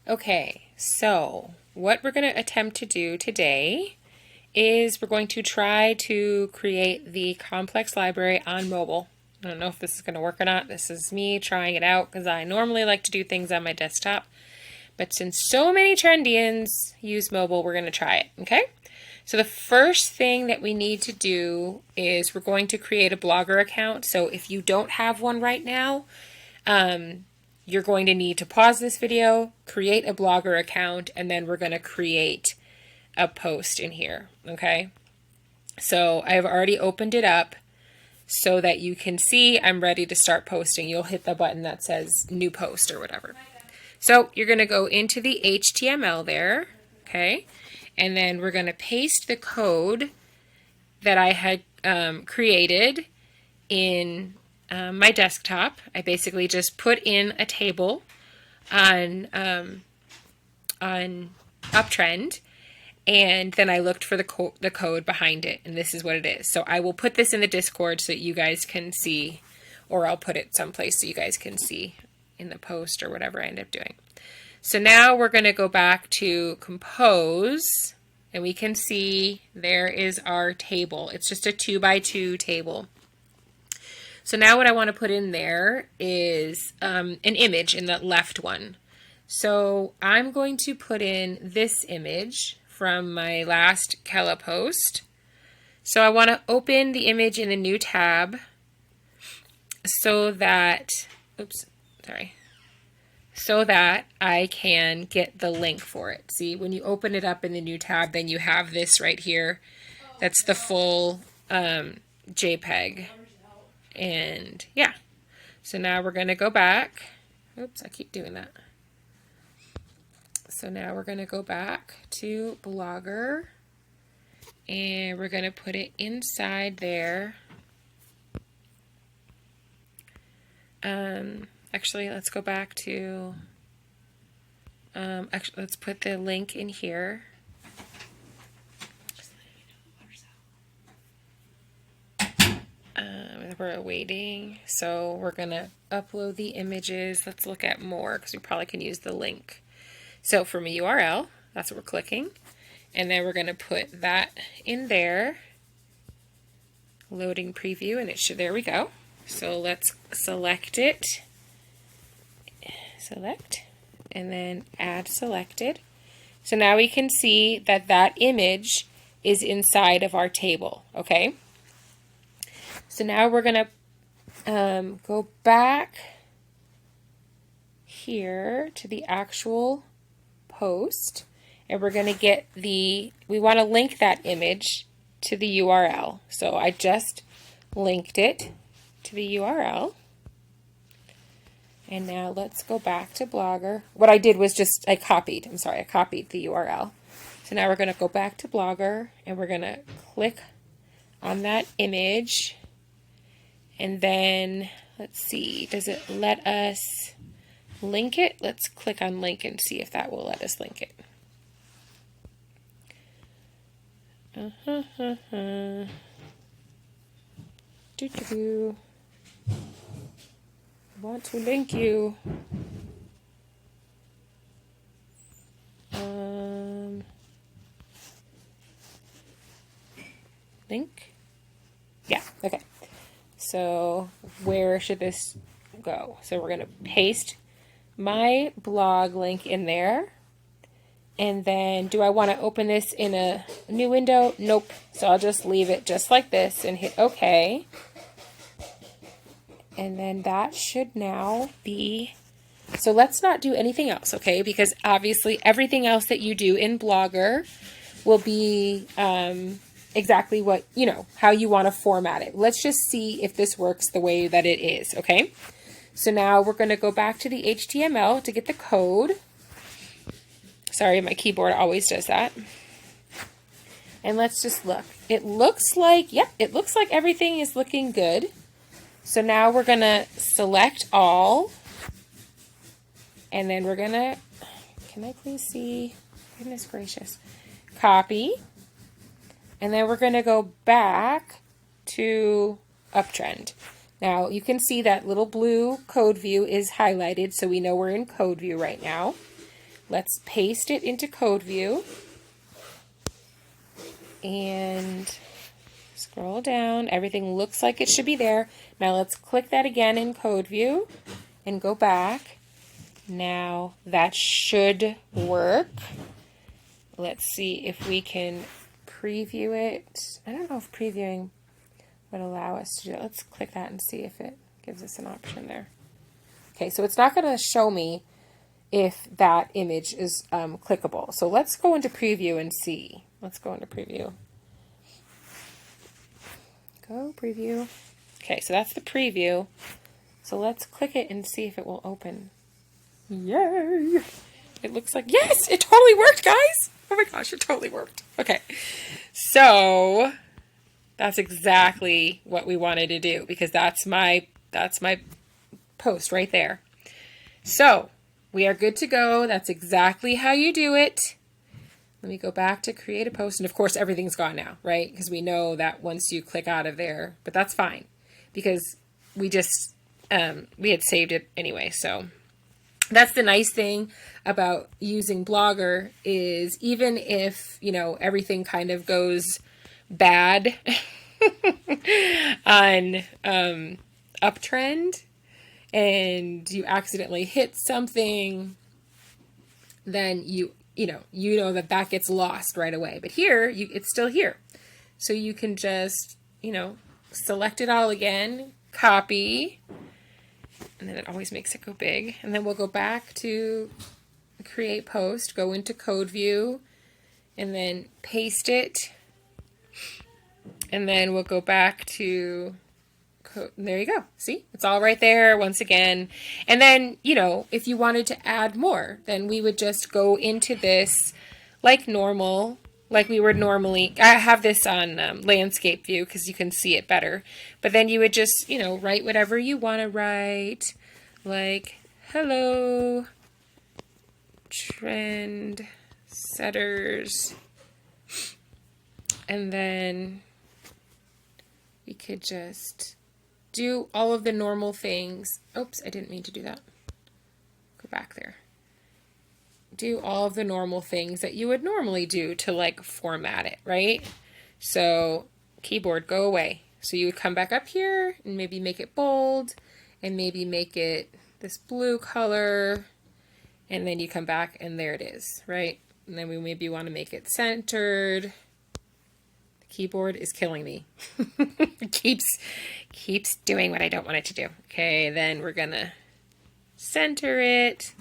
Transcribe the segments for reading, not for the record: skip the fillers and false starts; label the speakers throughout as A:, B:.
A: Okay, so what we're going to attempt to do today is we're going to try to create the complex library on mobile. I don't know if this is going to work or not. This is me trying it out because I normally like to do things on my desktop. But since so many Trendians use mobile, we're going to try it, okay? So the first thing that we need to do is we're going to create a Blogger account. So if you don't have one right now, you're going to need to pause this video, create a Blogger account, and then we're going to create a post in here, okay? So I've already opened it up so that you can see I'm ready to start posting. You'll hit the button that says new post or whatever. So you're going to go into the HTML there, okay? And then we're going to paste the code that I had created in my desktop. I basically just put in a table on Uptrend, and then I looked for the code behind it, and this is what it is. So I will put this in the Discord so that you guys can see, or I'll put it someplace so you guys can see in the post or whatever I end up doing. So now we're going to go back to Compose, and we can see there is our table. It's just a 2x2 table. So now what I want to put in there is an image in the left one. So I'm going to put in this image from my last Kella post. So I want to open the image in a new tab so that, so that I can get the link for it. See, when you open it up in the new tab, then you have this right here. That's the full JPEG. And yeah, so now we're going to go back. Oops, I keep doing that. So now we're going to go back to Blogger, and we're going to put it inside there. Actually, let's go back to, let's put the link in here. We're waiting, so we're going to upload the images. Let's look at more because we probably can use the link. So from a URL, that's what we're clicking. And then we're going to put that in there. Loading preview, and it should, there we go. So let's select it. Select, and then add selected. So now we can see that that image is inside of our table, okay? So now we're going to go back here to the actual post, and we're going to get we want to link that image to the URL. So I just linked it to the URL. And now let's go back to Blogger. What I did was just, I copied the URL. So now we're going to go back to Blogger, and we're going to click on that image. And then, let's see, does it let us link it? Let's click on link and see if that will let us link it. I want to link you. Link? Yeah, okay. So where should this go? So we're going to paste my blog link in there. And then do I want to open this in a new window? Nope. So I'll just leave it just like this and hit OK. And then that should now be, so let's not do anything else, okay? Because obviously everything else that you do in Blogger will be exactly what, you know, how you want to format it. Let's just see if this works the way that it is, okay? So now we're going to go back to the HTML to get the code. Sorry, my keyboard always does that. And let's just look. It looks like, yep, it looks like everything is looking good. So now we're going to select all. And then we're going to, can I please see? Goodness gracious. Copy. And then we're going to go back to Uptrend. Now you can see that little blue code view is highlighted, so we know we're in code view right now. let's paste it into code view and scroll down. Everything looks like it should be there. Now let's click that again in code view and go back. Now that should work. Let's see if we can preview it. I don't know if previewing would allow us to do it. Let's click that and see if it gives us an option there. Okay, so it's not going to show me if that image is clickable. So let's go into preview and see. Let's go into preview. Go preview. Okay, so that's the preview. So let's click it and see if it will open. Yay! It looks like, yes, it totally worked, guys. Oh my gosh, it totally worked. Okay, so that's exactly what we wanted to do because that's my post right there. So we are good to go. That's exactly how you do it. Let me go back to create a post. And of course, everything's gone now, right? Because we know that once you click out of there, but that's fine because we just, we had saved it anyway. So that's the nice thing about using Blogger is even if, you know, everything kind of goes bad on Uptrennd and you accidentally hit something, then you know that gets lost right away. But here, it's still here. So you can just, select it all again, copy, and then it always makes it go big. And then we'll go back to create post, go into code view, and then paste it. And then we'll go back to code. There you go. See, it's all right there once again. And then, if you wanted to add more, then we would just go into this like normal, like we would normally. I have this on landscape view because you can see it better. But then you would just, write whatever you want to write, like hello, trend setters. And then we could just do all of the normal things. Oops, I didn't mean to do that. Go back there. Do all of the normal things that you would normally do to like format it, right? So keyboard, go away. So you would come back up here and maybe make it bold and maybe make it this blue color. And then you come back and there it is, right? And then we maybe want to make it centered. Keyboard is killing me. It keeps doing what I don't want it to do. Okay, then we're gonna center it.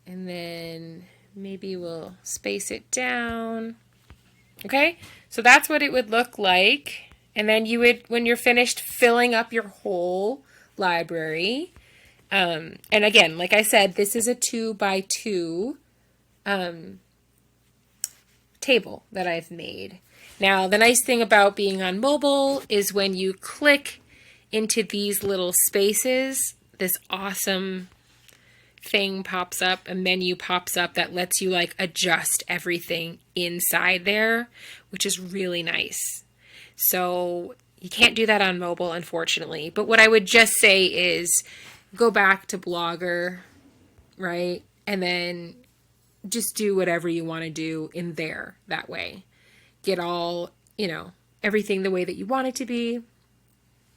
A: And then maybe we'll space it down. Okay, so that's what it would look like. And then you would, when you're finished filling up your whole library, and again, like I said, this is a 2x2 table that I've made. Now, the nice thing about being on mobile is when you click into these little spaces, this awesome thing pops up, a menu pops up that lets you like adjust everything inside there, which is really nice. So you can't do that on mobile, unfortunately. But what I would just say is go back to Blogger, right? And then just do whatever you want to do in there that way. Get all, everything the way that you want it to be.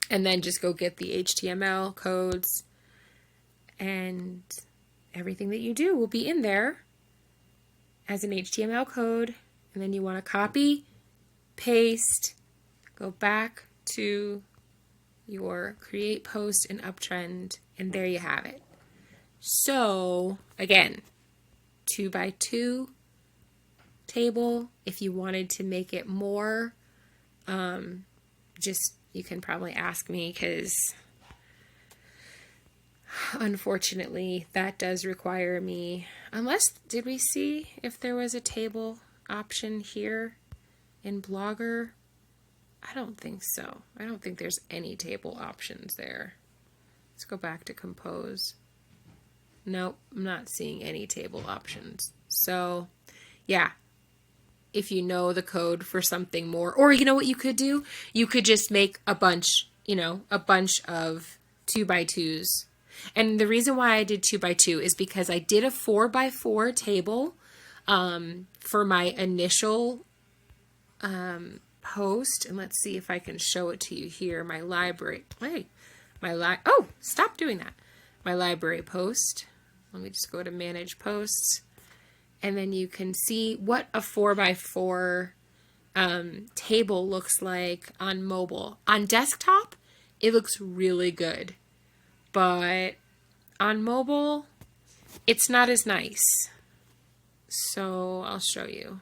A: And then just go get the HTML codes. And everything that you do will be in there as an HTML code. And then you want to copy, paste, go back to your create post in Uptrennd. And there you have it. So, again, 2x2 table. If you wanted to make it more, you can probably ask me because unfortunately that does require me, did we see if there was a table option here in Blogger? I don't think so. I don't think there's any table options there. Let's go back to compose. Nope, I'm not seeing any table options. So yeah, if you know the code for something more, or you know what you could do? You could just make a bunch of 2x2s. And the reason why I did 2x2 is because I did a 4x4 table for my initial post. And let's see if I can show it to you here. My library. Hey, oh, stop doing that. My library post. Let me just go to manage posts. And then you can see what a 4x4 table looks like on mobile. On desktop, it looks really good. But on mobile, it's not as nice. So I'll show you.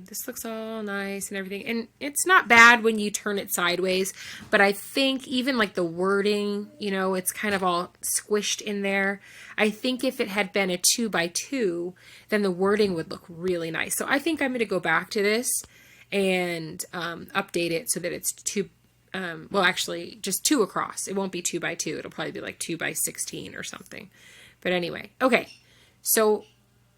A: This looks all nice and everything. And it's not bad when you turn it sideways. But I think even like the wording, you know, it's kind of all squished in there. I think if it had been a 2x2, then the wording would look really nice. So I think I'm going to go back to this and update it so that it's well, actually just 2 across. It won't be 2x2. It'll probably be like 2x16 or something. But anyway, okay. So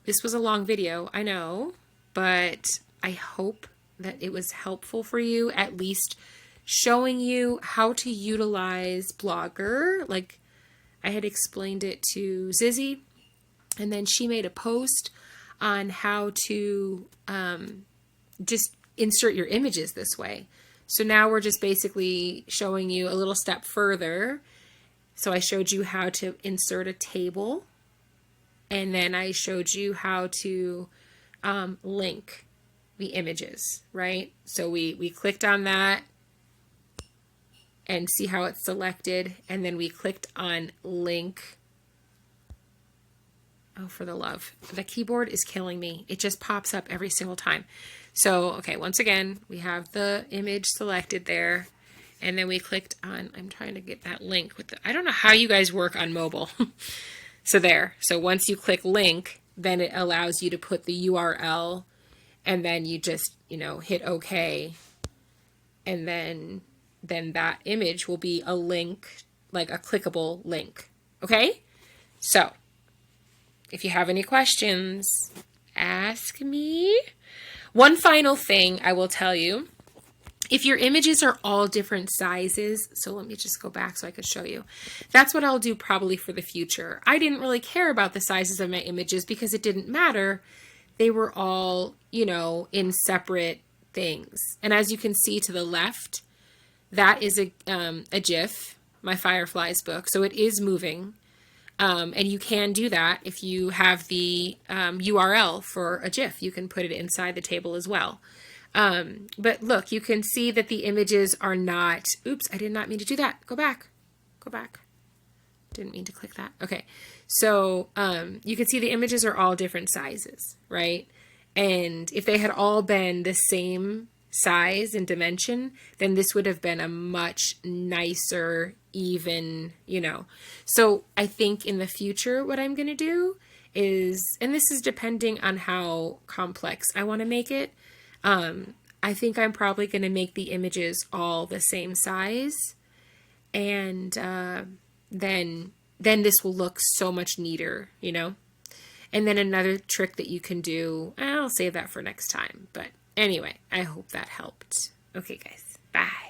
A: this was a long video, I know, but I hope that it was helpful for you, at least showing you how to utilize Blogger. Like I had explained it to Zizzy, and then she made a post on how to just insert your images this way. So now we're just basically showing you a little step further. So I showed you how to insert a table, and then I showed you how to link the images, right? So we clicked on that and see how it's selected, and then we clicked on link. Oh, for the love. The keyboard is killing me. It just pops up every single time. So, okay, once again, we have the image selected there, and then we clicked on, I'm trying to get that link with the, I don't know how you guys work on mobile. So there. So once you click link, then it allows you to put the URL, and then you just, you know, hit OK, and then that image will be a link, like a clickable link. Okay? So, if you have any questions, ask me. One final thing I will tell you, if your images are all different sizes, so let me just go back so I could show you. That's what I'll do probably for the future. I didn't really care about the sizes of my images because it didn't matter. They were all, you know, in separate things. And as you can see to the left, that is a GIF, my Fireflies book. So it is moving. And you can do that if you have the URL for a GIF. You can put it inside the table as well. But look, you can see that the images are not, oops, I did not mean to do that. Go back. Didn't mean to click that. Okay. So you can see the images are all different sizes, right? And if they had all been the same size and dimension, then this would have been a much nicer, even, you know. So I think in the future, what I'm going to do is, and this is depending on how complex I want to make it, I think I'm probably going to make the images all the same size, and then this will look so much neater, you know. And then another trick that you can do, I'll save that for next time. But anyway, I hope that helped. Okay, guys, bye.